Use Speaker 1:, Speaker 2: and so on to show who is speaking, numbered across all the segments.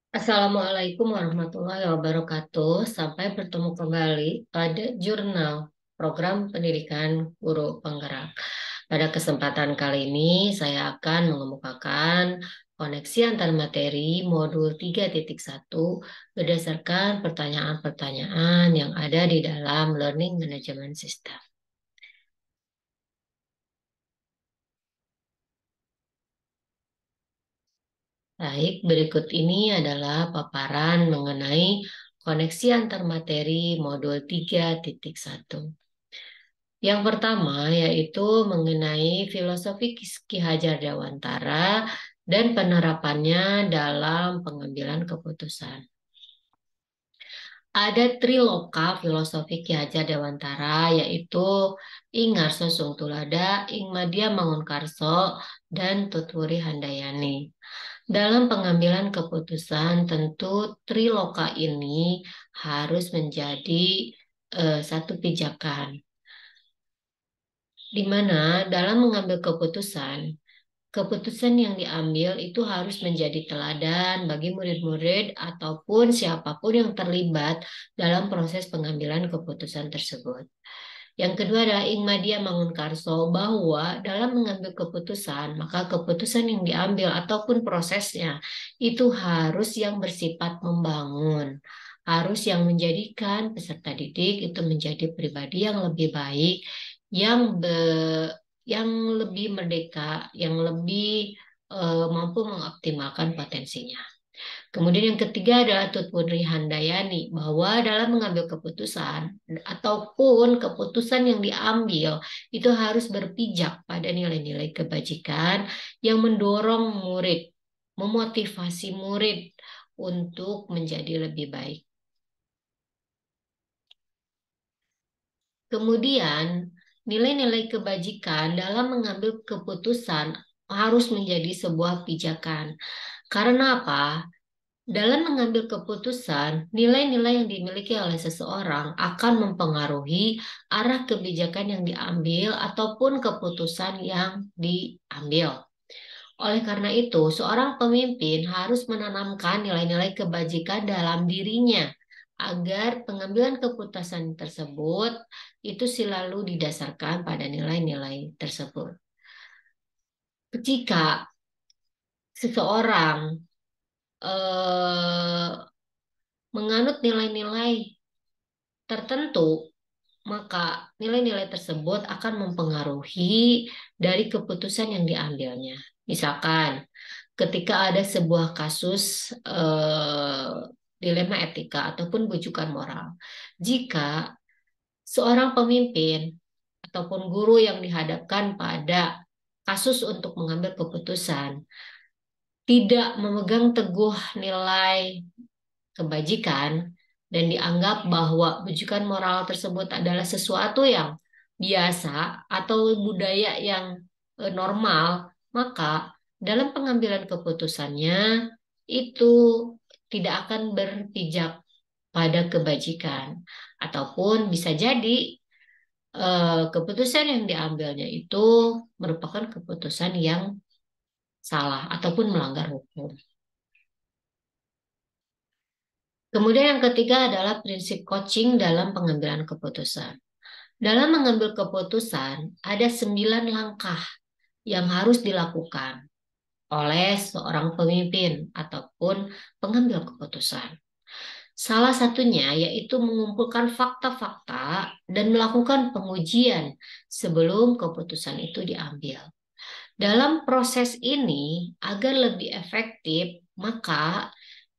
Speaker 1: Assalamualaikum warahmatullahi wabarakatuh. Sampai bertemu kembali pada jurnal program pendidikan guru penggerak. Pada kesempatan kali ini saya akan mengemukakan koneksi antar materi modul 3.1 berdasarkan pertanyaan-pertanyaan yang ada di dalam Learning Management System. Baik, berikut ini adalah paparan mengenai koneksi antar materi modul 3.1. Yang pertama yaitu mengenai filosofi Ki Hajar Dewantara dan penerapannya dalam pengambilan keputusan. Ada triloka filosofi Ki Hajar Dewantara yaitu Ing Ngarso Sung Tulada, Ing Madya Mangunkarso, dan Tutwuri Handayani. Dalam pengambilan keputusan, tentu triloka ini harus menjadi satu pijakan, di mana dalam mengambil keputusan yang diambil itu harus menjadi teladan bagi murid-murid ataupun siapapun yang terlibat dalam proses pengambilan keputusan tersebut. Yang kedua adalah Ing Madya Mangunkarso, bahwa dalam mengambil keputusan, maka keputusan yang diambil ataupun prosesnya itu harus yang bersifat membangun, harus yang menjadikan peserta didik itu menjadi pribadi yang lebih baik, yang yang lebih merdeka, yang lebih mampu mengoptimalkan potensinya. Kemudian yang ketiga adalah Tutwuri Handayani, bahwa dalam mengambil keputusan ataupun keputusan yang diambil itu harus berpijak pada nilai-nilai kebajikan yang mendorong murid, memotivasi murid untuk menjadi lebih baik. Kemudian, nilai-nilai kebajikan dalam mengambil keputusan harus menjadi sebuah pijakan. Karena apa? Dalam mengambil keputusan, nilai-nilai yang dimiliki oleh seseorang akan mempengaruhi arah kebijakan yang diambil ataupun keputusan yang diambil. Oleh karena itu, seorang pemimpin harus menanamkan nilai-nilai kebajikan dalam dirinya agar pengambilan keputusan tersebut itu selalu didasarkan pada nilai-nilai tersebut. Jika seseorang eh, menganut nilai-nilai tertentu, maka nilai-nilai tersebut akan mempengaruhi dari keputusan yang diambilnya. Misalkan, ketika ada sebuah kasus dilema etika ataupun bujukan moral, jika seorang pemimpin ataupun guru yang dihadapkan pada kasus untuk mengambil keputusan tidak memegang teguh nilai kebajikan dan dianggap bahwa bujukan moral tersebut adalah sesuatu yang biasa atau budaya yang normal, maka dalam pengambilan keputusannya itu tidak akan berpijak pada kebajikan, ataupun bisa jadi keputusan yang diambilnya itu merupakan keputusan yang salah ataupun melanggar hukum. Kemudian yang ketiga adalah prinsip coaching dalam pengambilan keputusan. Dalam mengambil keputusan, ada 9 langkah yang harus dilakukan oleh seorang pemimpin ataupun pengambil keputusan. Salah satunya yaitu mengumpulkan fakta-fakta dan melakukan pengujian sebelum keputusan itu diambil. Dalam proses ini, agar lebih efektif, maka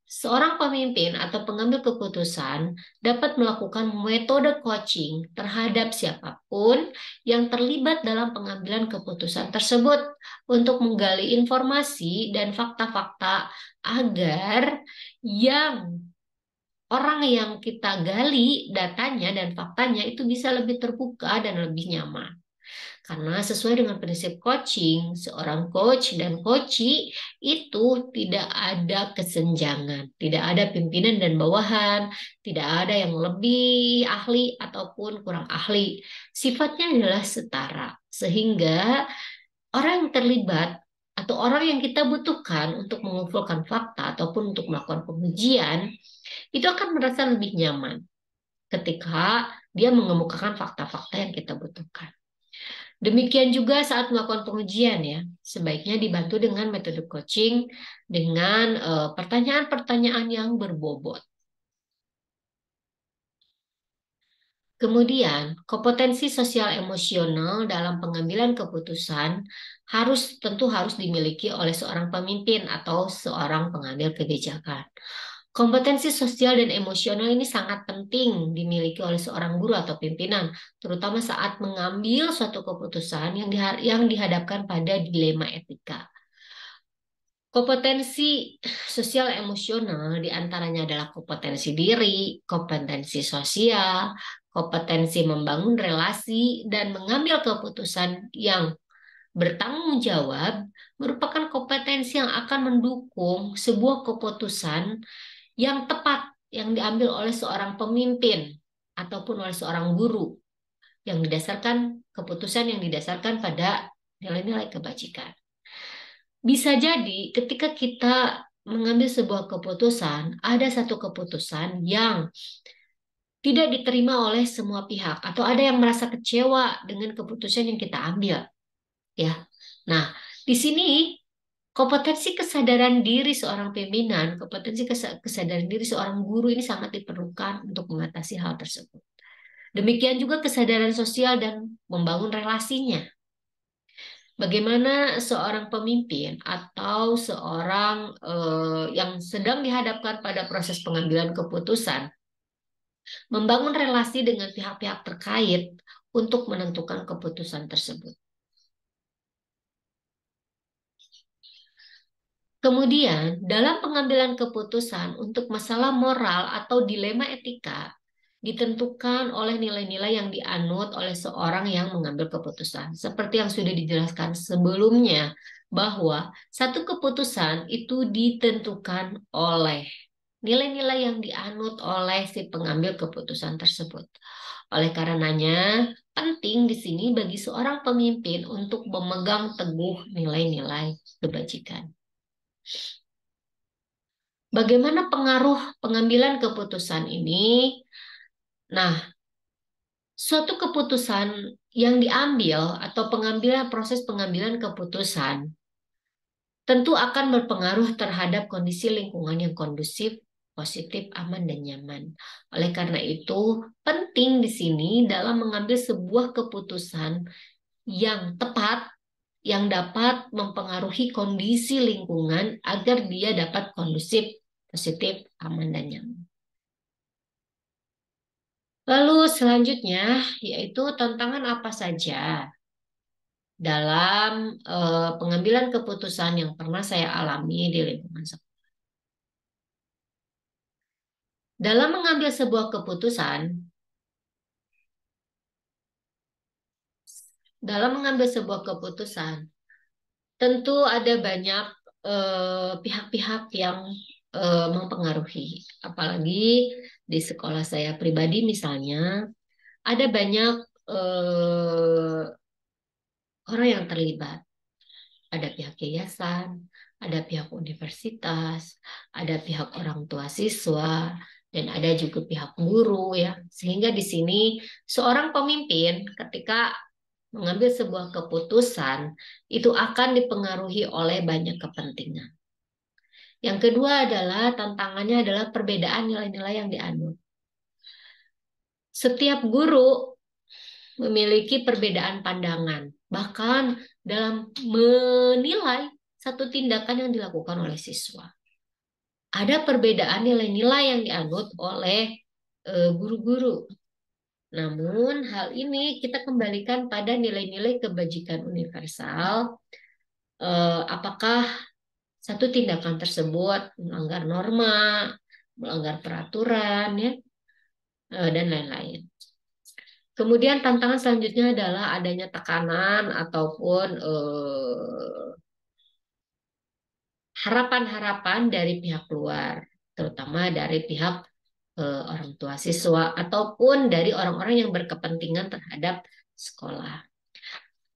Speaker 1: seorang pemimpin atau pengambil keputusan dapat melakukan metode coaching terhadap siapapun yang terlibat dalam pengambilan keputusan tersebut untuk menggali informasi dan fakta-fakta agar yang orang yang kita gali datanya dan faktanya itu bisa lebih terbuka dan lebih nyaman. Karena sesuai dengan prinsip coaching, seorang coach dan coachee itu tidak ada kesenjangan, tidak ada pimpinan dan bawahan, tidak ada yang lebih ahli ataupun kurang ahli. Sifatnya adalah setara, sehingga orang yang terlibat atau orang yang kita butuhkan untuk mengumpulkan fakta ataupun untuk melakukan pengujian, itu akan merasa lebih nyaman ketika dia mengemukakan fakta-fakta yang kita butuhkan. Demikian juga saat melakukan pengujian ya, sebaiknya dibantu dengan metode coaching dengan pertanyaan-pertanyaan yang berbobot. Kemudian, kompetensi sosial emosional dalam pengambilan keputusan tentu harus dimiliki oleh seorang pemimpin atau seorang pengambil kebijakan. Kompetensi sosial dan emosional ini sangat penting dimiliki oleh seorang guru atau pimpinan, terutama saat mengambil suatu keputusan yang dihadapkan pada dilema etika. Kompetensi sosial emosional diantaranya adalah kompetensi diri, kompetensi sosial, kompetensi membangun relasi, dan mengambil keputusan yang bertanggung jawab merupakan kompetensi yang akan mendukung sebuah keputusan yang tepat yang diambil oleh seorang pemimpin ataupun oleh seorang guru yang keputusan yang didasarkan pada nilai-nilai kebajikan. Bisa jadi ketika kita mengambil sebuah keputusan, ada satu keputusan yang tidak diterima oleh semua pihak atau ada yang merasa kecewa dengan keputusan yang kita ambil, ya. Nah, di sini kompetensi kesadaran diri seorang pimpinan, kompetensi kesadaran diri seorang guru ini sangat diperlukan untuk mengatasi hal tersebut. Demikian juga kesadaran sosial dan membangun relasinya. Bagaimana seorang pemimpin atau seorang yang sedang dihadapkan pada proses pengambilan keputusan membangun relasi dengan pihak-pihak terkait untuk menentukan keputusan tersebut. Kemudian, dalam pengambilan keputusan untuk masalah moral atau dilema etika, ditentukan oleh nilai-nilai yang dianut oleh seorang yang mengambil keputusan. Seperti yang sudah dijelaskan sebelumnya, bahwa satu keputusan itu ditentukan oleh nilai-nilai yang dianut oleh si pengambil keputusan tersebut. Oleh karenanya, penting di sini bagi seorang pemimpin untuk memegang teguh nilai-nilai kebajikan. Bagaimana pengaruh pengambilan keputusan ini? Nah, suatu keputusan yang diambil atau proses pengambilan keputusan tentu akan berpengaruh terhadap kondisi lingkungan yang kondusif, positif, aman, dan nyaman. Oleh karena itu, penting di sini dalam mengambil sebuah keputusan yang tepat yang dapat mempengaruhi kondisi lingkungan agar dia dapat kondusif, positif, aman, dan nyaman. Lalu selanjutnya yaitu tantangan apa saja dalam pengambilan keputusan yang pernah saya alami di lingkungan sekolah. Dalam mengambil sebuah keputusan, tentu ada banyak pihak-pihak yang mempengaruhi. Apalagi di sekolah saya pribadi misalnya, ada banyak orang yang terlibat. Ada pihak yayasan, ada pihak universitas, ada pihak orang tua siswa, dan ada juga pihak guru ya. Sehingga di sini seorang pemimpin ketika mengambil sebuah keputusan itu akan dipengaruhi oleh banyak kepentingan. Yang kedua adalah tantangannya adalah perbedaan nilai-nilai yang dianut. Setiap guru memiliki perbedaan pandangan, bahkan dalam menilai satu tindakan yang dilakukan oleh siswa. Ada perbedaan nilai-nilai yang dianut oleh guru-guru. Namun hal ini kita kembalikan pada nilai-nilai kebajikan universal. Apakah satu tindakan tersebut melanggar norma, melanggar peraturan, ya, dan lain-lain. Kemudian tantangan selanjutnya adalah adanya tekanan ataupun harapan-harapan dari pihak luar, terutama dari pihak orang tua siswa ataupun dari orang-orang yang berkepentingan terhadap sekolah.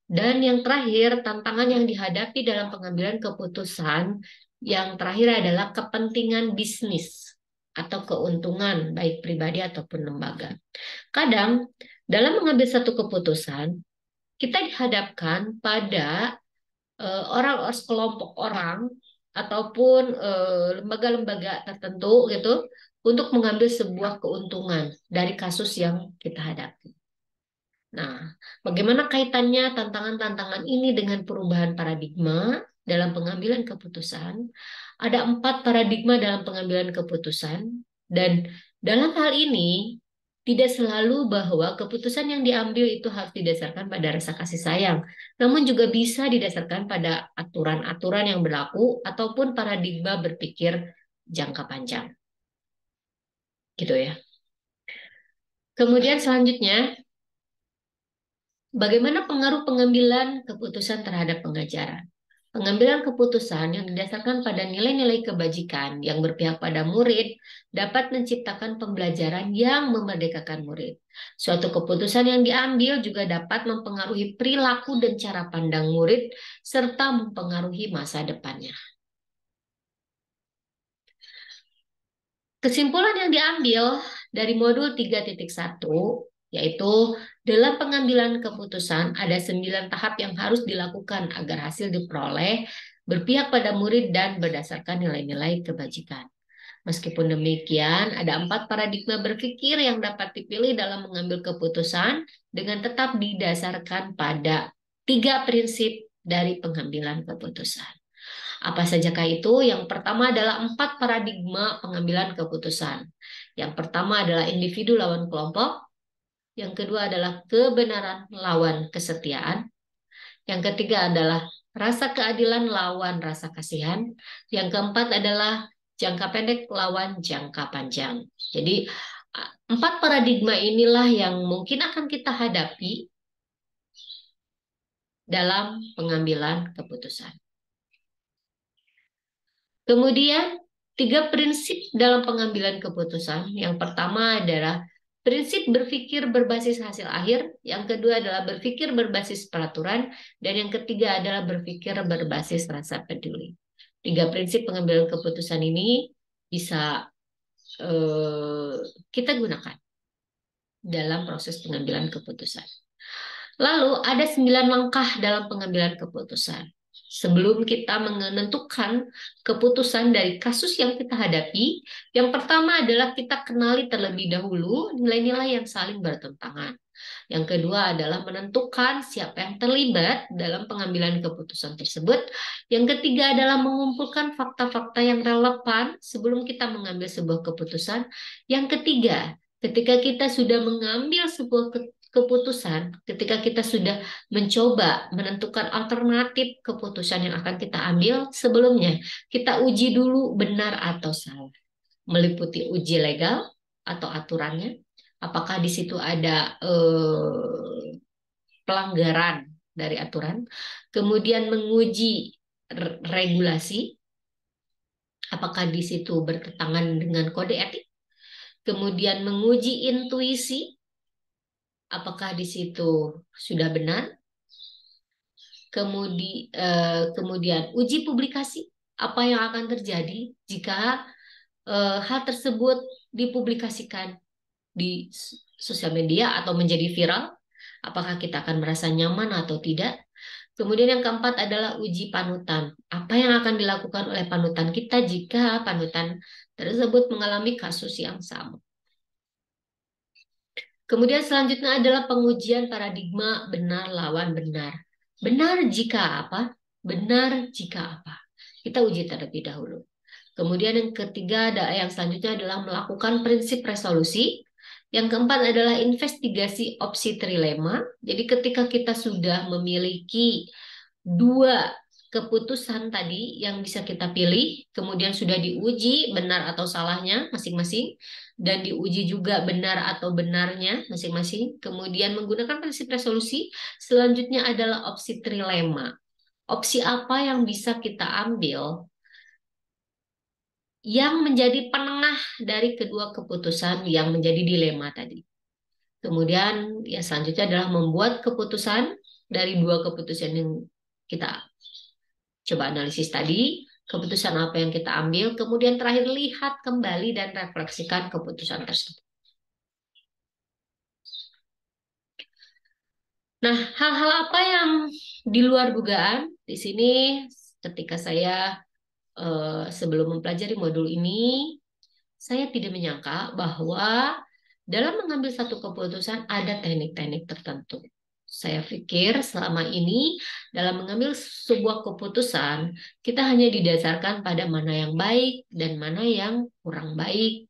Speaker 1: Dan yang terakhir, tantangan yang dihadapi dalam pengambilan keputusan yang terakhir adalah kepentingan bisnis atau keuntungan baik pribadi ataupun lembaga. Kadang dalam mengambil satu keputusan, kita dihadapkan pada orang sekelompok orang ataupun lembaga-lembaga tertentu gitu untuk mengambil sebuah keuntungan dari kasus yang kita hadapi. Nah, bagaimana kaitannya tantangan-tantangan ini dengan perubahan paradigma dalam pengambilan keputusan? Ada 4 paradigma dalam pengambilan keputusan, dan dalam hal ini tidak selalu bahwa keputusan yang diambil itu harus didasarkan pada rasa kasih sayang, namun juga bisa didasarkan pada aturan-aturan yang berlaku ataupun paradigma berpikir jangka panjang. Gitu ya. Kemudian selanjutnya, bagaimana pengaruh pengambilan keputusan terhadap pengajaran? Pengambilan keputusan yang didasarkan pada nilai-nilai kebajikan yang berpihak pada murid dapat menciptakan pembelajaran yang memerdekakan murid. Suatu keputusan yang diambil juga dapat mempengaruhi perilaku dan cara pandang murid serta mempengaruhi masa depannya. Kesimpulan yang diambil dari modul 3.1 yaitu dalam pengambilan keputusan ada 9 tahap yang harus dilakukan agar hasil diperoleh berpihak pada murid dan berdasarkan nilai-nilai kebajikan. Meskipun demikian, ada 4 paradigma berpikir yang dapat dipilih dalam mengambil keputusan dengan tetap didasarkan pada 3 prinsip dari pengambilan keputusan. Apa sajakah itu? Yang pertama adalah 4 paradigma pengambilan keputusan. Yang pertama adalah individu lawan kelompok. Yang kedua adalah kebenaran lawan kesetiaan. Yang ketiga adalah rasa keadilan lawan rasa kasihan. Yang keempat adalah jangka pendek lawan jangka panjang. Jadi 4 paradigma inilah yang mungkin akan kita hadapi dalam pengambilan keputusan. Kemudian 3 prinsip dalam pengambilan keputusan. Yang pertama adalah prinsip berpikir berbasis hasil akhir, yang kedua adalah berpikir berbasis peraturan, dan yang ketiga adalah berpikir berbasis rasa peduli. 3 prinsip pengambilan keputusan ini bisa kita gunakan dalam proses pengambilan keputusan. Lalu ada 9 langkah dalam pengambilan keputusan. Sebelum kita menentukan keputusan dari kasus yang kita hadapi, yang pertama adalah kita kenali terlebih dahulu nilai-nilai yang saling bertentangan. Yang kedua adalah menentukan siapa yang terlibat dalam pengambilan keputusan tersebut. Yang ketiga adalah mengumpulkan fakta-fakta yang relevan sebelum kita mengambil sebuah keputusan. Yang ketiga, ketika kita sudah mengambil sebuah keputusan, ketika kita sudah mencoba menentukan alternatif keputusan yang akan kita ambil, sebelumnya kita uji dulu benar atau salah. Meliputi uji legal atau aturannya, apakah di situ ada pelanggaran dari aturan, kemudian menguji regulasi, apakah di situ bertentangan dengan kode etik, kemudian menguji intuisi, apakah di situ sudah benar, kemudian uji publikasi, apa yang akan terjadi jika hal tersebut dipublikasikan di sosial media atau menjadi viral, apakah kita akan merasa nyaman atau tidak. Kemudian yang keempat adalah uji panutan. Apa yang akan dilakukan oleh panutan kita jika panutan tersebut mengalami kasus yang sama. Kemudian selanjutnya adalah pengujian paradigma benar lawan benar. Benar jika apa? Benar jika apa? Kita uji terlebih dahulu. Kemudian yang ketiga, yang selanjutnya adalah melakukan prinsip resolusi. Yang keempat adalah investigasi opsi trilema. Jadi ketika kita sudah memiliki 2 keputusan tadi yang bisa kita pilih, kemudian sudah diuji benar atau salahnya masing-masing, dan diuji juga benar atau benarnya masing-masing, kemudian menggunakan prinsip resolusi, selanjutnya adalah opsi trilema. Opsi apa yang bisa kita ambil yang menjadi penengah dari kedua keputusan yang menjadi dilema tadi. Kemudian yang selanjutnya adalah membuat keputusan dari dua keputusan yang kita coba analisis tadi, keputusan apa yang kita ambil, kemudian terakhir lihat kembali dan refleksikan keputusan tersebut. Nah, hal-hal apa yang di luar dugaan di sini ketika saya sebelum mempelajari modul ini, saya tidak menyangka bahwa dalam mengambil satu keputusan ada teknik-teknik tertentu. Saya pikir selama ini dalam mengambil sebuah keputusan, kita hanya didasarkan pada mana yang baik dan mana yang kurang baik,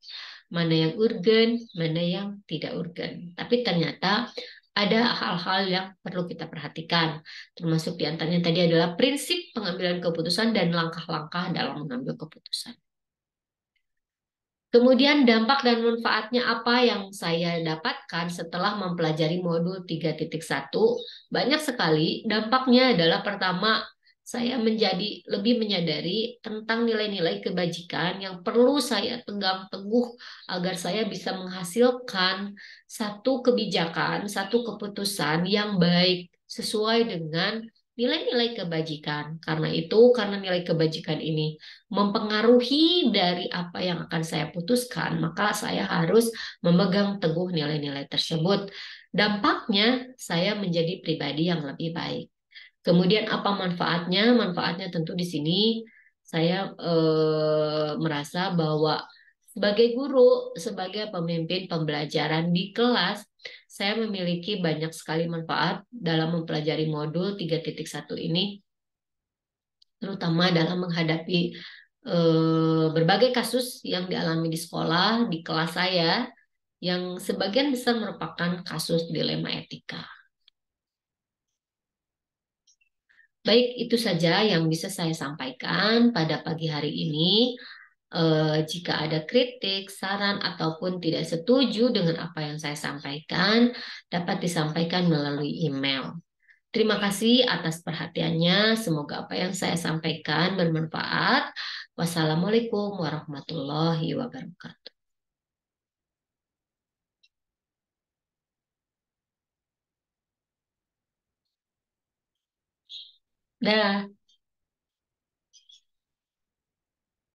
Speaker 1: mana yang urgen, mana yang tidak urgen. Tapi ternyata ada hal-hal yang perlu kita perhatikan, termasuk diantaranya tadi adalah prinsip pengambilan keputusan dan langkah-langkah dalam mengambil keputusan. Kemudian dampak dan manfaatnya apa yang saya dapatkan setelah mempelajari modul 3.1? Banyak sekali. Dampaknya adalah pertama, saya menjadi lebih menyadari tentang nilai-nilai kebajikan yang perlu saya pegang teguh agar saya bisa menghasilkan satu kebijakan, satu keputusan yang baik sesuai dengan nilai-nilai kebajikan. Karena itu, karena nilai kebajikan ini mempengaruhi dari apa yang akan saya putuskan, maka saya harus memegang teguh nilai-nilai tersebut. Dampaknya, saya menjadi pribadi yang lebih baik. Kemudian apa manfaatnya? Manfaatnya tentu di sini saya merasa bahwa sebagai guru, sebagai pemimpin pembelajaran di kelas, saya memiliki banyak sekali manfaat dalam mempelajari modul 3.1 ini, terutama dalam menghadapi berbagai kasus yang dialami di sekolah, di kelas saya, yang sebagian besar merupakan kasus dilema etika. Baik, itu saja yang bisa saya sampaikan pada pagi hari ini. Jika ada kritik, saran, ataupun tidak setuju dengan apa yang saya sampaikan, dapat disampaikan melalui email. Terima kasih atas perhatiannya. Semoga apa yang saya sampaikan bermanfaat. Wassalamualaikum warahmatullahi wabarakatuh. Dah.